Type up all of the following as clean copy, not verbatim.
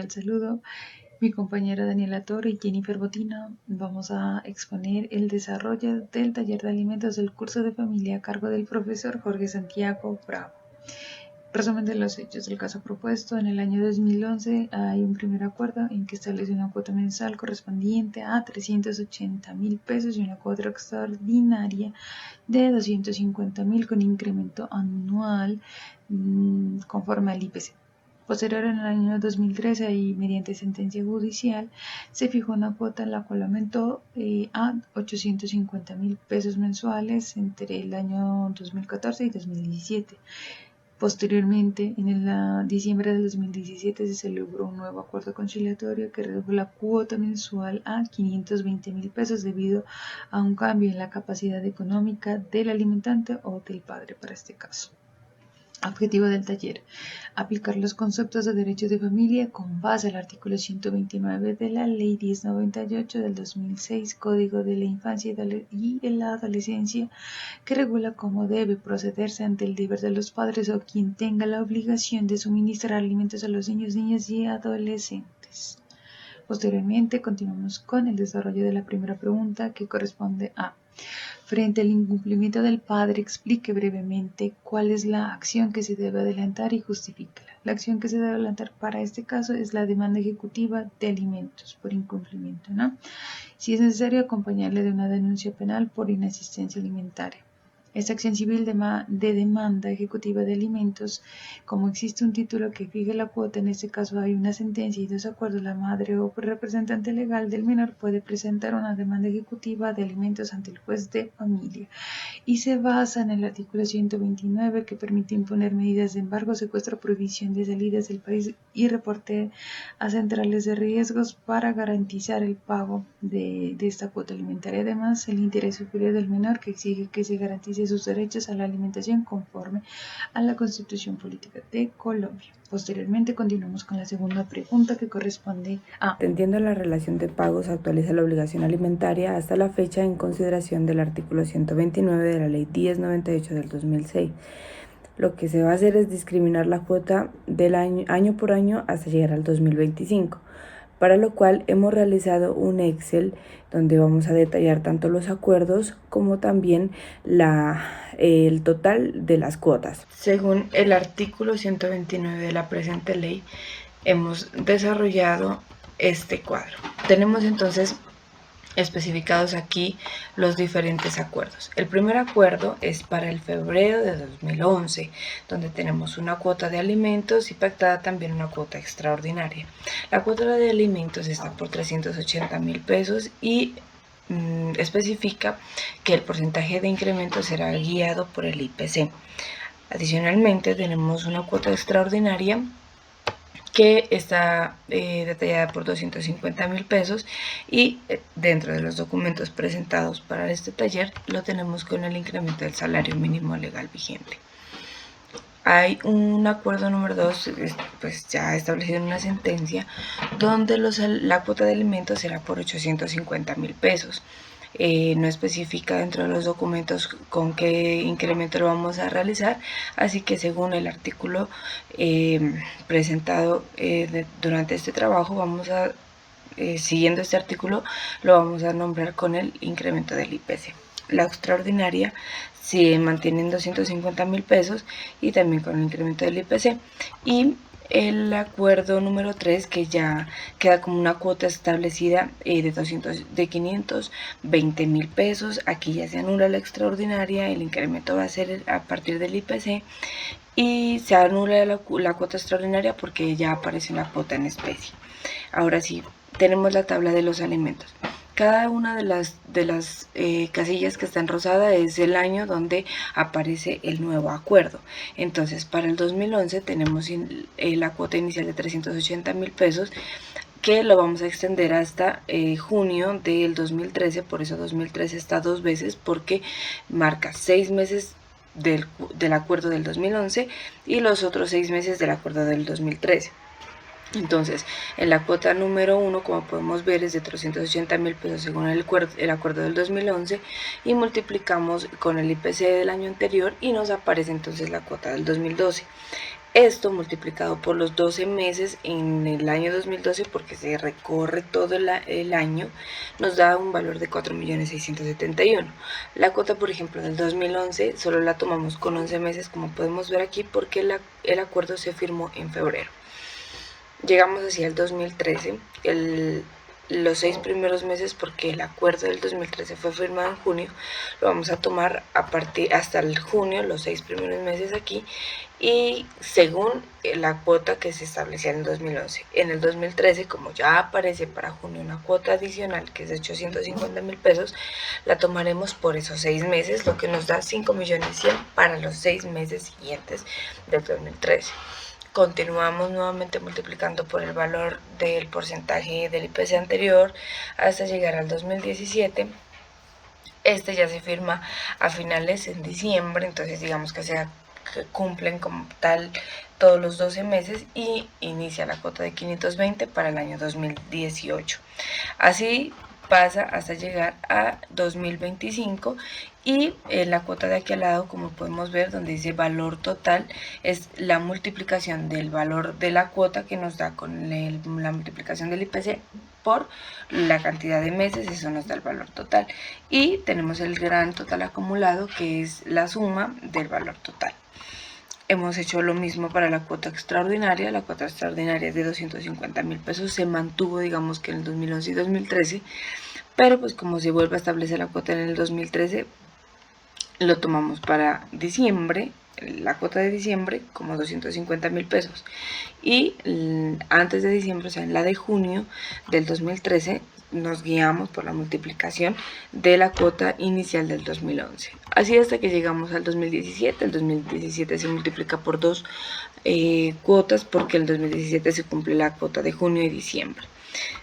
cordial saludo. Mi compañera Daniela Torre y Jennifer Botina vamos a exponer el desarrollo del taller de alimentos del curso de familia a cargo del profesor Jorge Santiago Bravo. Resumen de los hechos del caso propuesto. En el año 2011 hay un primer acuerdo en que establece una cuota mensual correspondiente a 380.000 pesos y una cuota extraordinaria de 250.000 con incremento anual conforme al IPC. Posterior, en el año 2013 y mediante sentencia judicial se fijó una cuota en la cual aumentó a 850.000 pesos mensuales entre el año 2014 y 2017. Posteriormente, en el diciembre del 2017 se celebró un nuevo acuerdo conciliatorio que redujo la cuota mensual a 520.000 pesos debido a un cambio en la capacidad económica del alimentante o del padre para este caso. Objetivo del taller: aplicar los conceptos de derechos de familia con base al artículo 129 de la Ley 1098 del 2006, Código de la Infancia y de la Adolescencia, que regula cómo debe procederse ante el deber de los padres o quien tenga la obligación de suministrar alimentos a los niños, niñas y adolescentes. Posteriormente, continuamos con el desarrollo de la primera pregunta, que corresponde a: frente al incumplimiento del padre, explique brevemente cuál es la acción que se debe adelantar y justifíquela. La acción que se debe adelantar para este caso es la demanda ejecutiva de alimentos por incumplimiento, ¿no? Si es necesario, acompañarle de una denuncia penal por inasistencia alimentaria. Esta acción civil de demanda ejecutiva de alimentos, como existe un título que fije la cuota, en este caso hay una sentencia y dos acuerdos, la madre o representante legal del menor puede presentar una demanda ejecutiva de alimentos ante el juez de familia y se basa en el artículo 129, que permite imponer medidas de embargo, secuestro, prohibición de salidas del país y reporte a centrales de riesgos para garantizar el pago de esta cuota alimentaria. Además, el interés superior del menor, que exige que se garantice sus derechos a la alimentación conforme a la Constitución Política de Colombia. Posteriormente, continuamos con la segunda pregunta, que corresponde a: atendiendo a la relación de pagos, actualiza la obligación alimentaria hasta la fecha en consideración del artículo 129 de la Ley 1098 del 2006. Lo que se va a hacer es discriminar la cuota del año por año hasta llegar al 2025, para lo cual hemos realizado un Excel donde vamos a detallar tanto los acuerdos como también el total de las cuotas. Según el artículo 129 de la presente ley, hemos desarrollado este cuadro. Tenemos entonces especificados aquí los diferentes acuerdos. El primer acuerdo es para el febrero de 2011, donde tenemos una cuota de alimentos y pactada también una cuota extraordinaria. La cuota de alimentos está por 380.000 pesos y especifica que el porcentaje de incremento será guiado por el IPC. Adicionalmente, tenemos una cuota extraordinaria que está detallada por 250.000 pesos y dentro de los documentos presentados para este taller lo tenemos con el incremento del salario mínimo legal vigente. Hay un acuerdo número 2, pues ya establecido en una sentencia, donde la cuota de alimentos será por 850.000 pesos. No especifica dentro de los documentos con qué incremento lo vamos a realizar, así que según el artículo presentado durante este trabajo, vamos a, siguiendo este artículo, lo vamos a nombrar con el incremento del IPC. La extraordinaria se mantiene en 250.000 pesos y también con el incremento del IPC. Y el acuerdo número 3, que ya queda como una cuota establecida de 520.000 pesos. Aquí ya se anula la extraordinaria, el incremento va a ser a partir del IPC y se anula la cuota extraordinaria porque ya aparece una cuota en especie. Ahora sí, tenemos la tabla de los alimentos. Cada una de las casillas que está en rosada es el año donde aparece el nuevo acuerdo. Entonces, para el 2011 tenemos la cuota inicial de 380.000 pesos, que lo vamos a extender hasta junio del 2013. Por eso 2013 está dos veces, porque marca 6 meses del acuerdo del 2011 y los otros 6 meses del acuerdo del 2013. Entonces, en la cuota número 1, como podemos ver, es de 380.000 pesos según el acuerdo del 2011 y multiplicamos con el IPC del año anterior y nos aparece entonces la cuota del 2012. Esto multiplicado por los 12 meses en el año 2012, porque se recorre todo el año, nos da un valor de 4.671.000. La cuota, por ejemplo, del 2011 solo la tomamos con 11 meses, como podemos ver aquí, porque el acuerdo se firmó en febrero. Llegamos hacia el 2013, los 6 primeros meses, porque el acuerdo del 2013 fue firmado en junio, lo vamos a tomar hasta el junio, los 6 primeros meses aquí, y según la cuota que se establecía en el 2011. En el 2013, como ya aparece para junio una cuota adicional que es de 850.000 pesos, la tomaremos por esos 6 meses, lo que nos da 5.100.000 para los 6 meses siguientes del 2013. Continuamos nuevamente multiplicando por el valor del porcentaje del IPC anterior hasta llegar al 2017. Este ya se firma a finales en diciembre, entonces digamos que se cumplen como tal todos los 12 meses y inicia la cuota de 520 para el año 2018. Así pasa hasta llegar a 2025 y la cuota de aquí al lado, como podemos ver, donde dice valor total, es la multiplicación del valor de la cuota que nos da con la multiplicación del IPC por la cantidad de meses, eso nos da el valor total. Y tenemos el gran total acumulado, que es la suma del valor total. Hemos hecho lo mismo para la cuota extraordinaria. La cuota extraordinaria de 250.000 pesos se mantuvo, digamos que en el 2011 y 2013, pero pues como se vuelve a establecer la cuota en el 2013, lo tomamos para diciembre, la cuota de diciembre, como 250.000 pesos. Y antes de diciembre, o sea, en la de junio del 2013, nos guiamos por la multiplicación de la cuota inicial del 2011. Así hasta que llegamos al 2017. El 2017 se multiplica por 2 cuotas, porque el 2017 se cumple la cuota de junio y diciembre.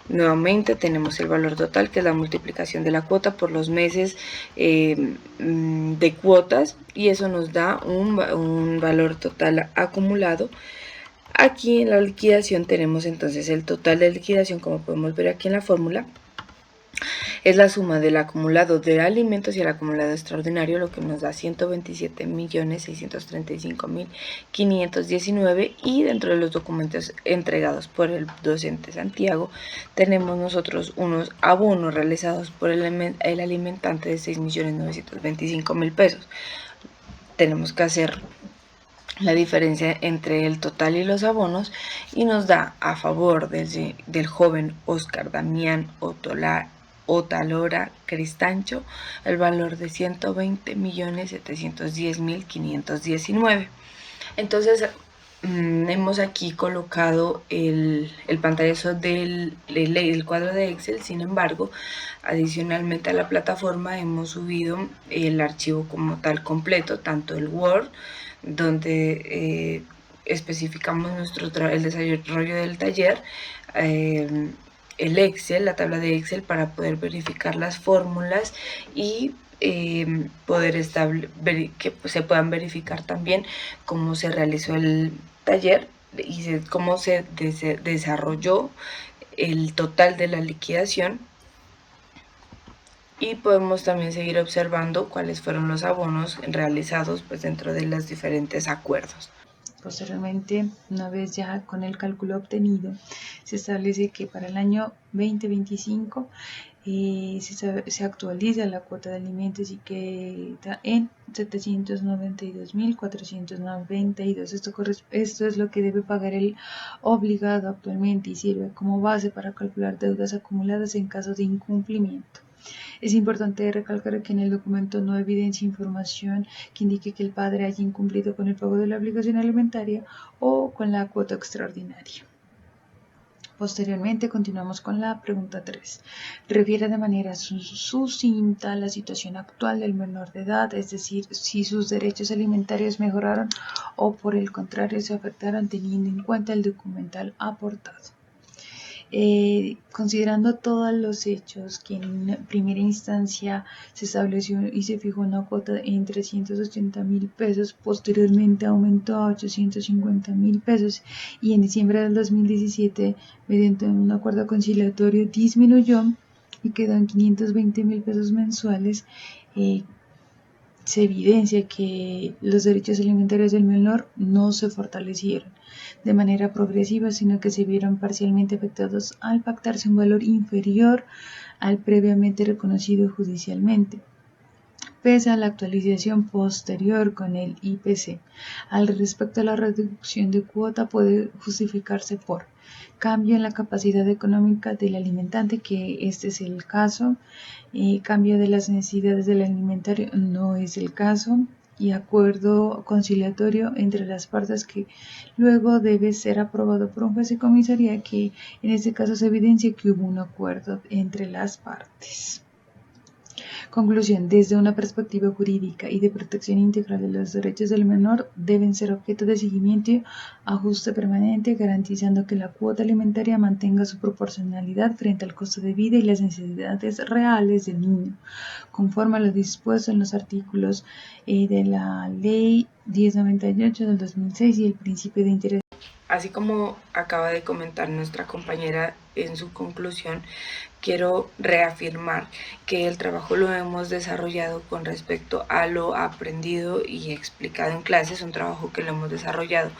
Nuevamente tenemos el valor total, que es la multiplicación de la cuota por los meses de cuotas, y eso nos da un valor total acumulado. Aquí en la liquidación tenemos entonces el total de liquidación, como podemos ver aquí en la fórmula. Es la suma del acumulado de alimentos y el acumulado extraordinario, lo que nos da 127.635.519, y dentro de los documentos entregados por el docente Santiago tenemos nosotros unos abonos realizados por el alimentante de 6.925.000 pesos. Tenemos que hacer la diferencia entre el total y los abonos, y nos da a favor del joven Oscar Damián Otalora Cristancho el valor de 120.710.519. Entonces hemos aquí colocado el pantallazo del cuadro de Excel. Sin embargo, adicionalmente a la plataforma hemos subido el archivo como tal completo, tanto el Word, donde especificamos el desarrollo del taller, el Excel, la tabla de Excel, para poder verificar las fórmulas y poder que se puedan verificar también cómo se realizó el taller y cómo se desarrolló el total de la liquidación. Y podemos también seguir observando cuáles fueron los abonos realizados pues dentro de los diferentes acuerdos. Posteriormente, una vez ya con el cálculo obtenido, se establece que para el año 2025 se actualiza la cuota de alimentos y queda en 792.492. Esto es lo que debe pagar el obligado actualmente y sirve como base para calcular deudas acumuladas en caso de incumplimiento. Es importante recalcar que en el documento no evidencia información que indique que el padre haya incumplido con el pago de la obligación alimentaria o con la cuota extraordinaria. Posteriormente, continuamos con la pregunta 3. Refiere de manera sucinta la situación actual del menor de edad, es decir, si sus derechos alimentarios mejoraron o por el contrario se afectaron, teniendo en cuenta el documental aportado. Considerando todos los hechos que en primera instancia se estableció y se fijó una cuota en 380.000 pesos, posteriormente aumentó a 850.000 pesos y en diciembre del 2017, mediante un acuerdo conciliatorio, disminuyó y quedó en 520.000 pesos mensuales. se evidencia que los derechos alimentarios del menor no se fortalecieron de manera progresiva, sino que se vieron parcialmente afectados al pactarse un valor inferior al previamente reconocido judicialmente. Pese a la actualización posterior con el IPC, al respecto a la reducción de cuota puede justificarse por cambio en la capacidad económica del alimentante, que este es el caso, cambio de las necesidades del alimentario no es el caso, y acuerdo conciliatorio entre las partes que luego debe ser aprobado por un juez de comisaría, que en este caso se evidencia que hubo un acuerdo entre las partes. Conclusión: desde una perspectiva jurídica y de protección integral de los derechos del menor, deben ser objeto de seguimiento y ajuste permanente, garantizando que la cuota alimentaria mantenga su proporcionalidad frente al costo de vida y las necesidades reales del niño, conforme a lo dispuesto en los artículos de la Ley 1098 del 2006 y el principio de interés. Así como acaba de comentar nuestra compañera en su conclusión, quiero reafirmar que el trabajo lo hemos desarrollado con respecto a lo aprendido y explicado en clase. Es un trabajo que lo hemos desarrollado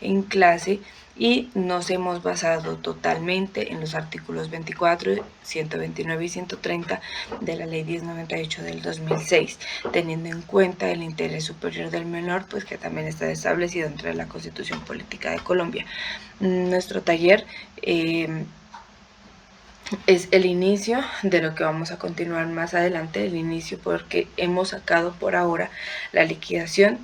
en clase y nos hemos basado totalmente en los artículos 24, 129 y 130 de la Ley 1098 del 2006, teniendo en cuenta el interés superior del menor, pues que también está establecido dentro de la Constitución Política de Colombia. Nuestro taller es el inicio de lo que vamos a continuar más adelante, el inicio, porque hemos sacado por ahora la liquidación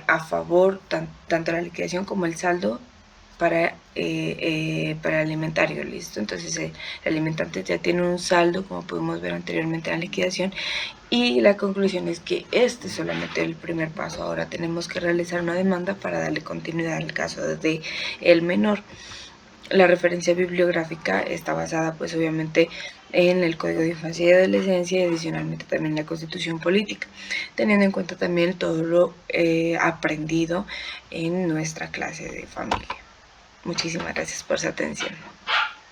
a favor, tanto la liquidación como el saldo para el alimentario, ¿listo? Entonces el alimentante ya tiene un saldo, como pudimos ver anteriormente en la liquidación, y la conclusión es que este es solamente el primer paso. Ahora tenemos que realizar una demanda para darle continuidad al caso de el menor. La referencia bibliográfica está basada pues obviamente en el Código de Infancia y Adolescencia y adicionalmente también en la Constitución Política, teniendo en cuenta también todo lo aprendido en nuestra clase de familia. Muchísimas gracias por su atención.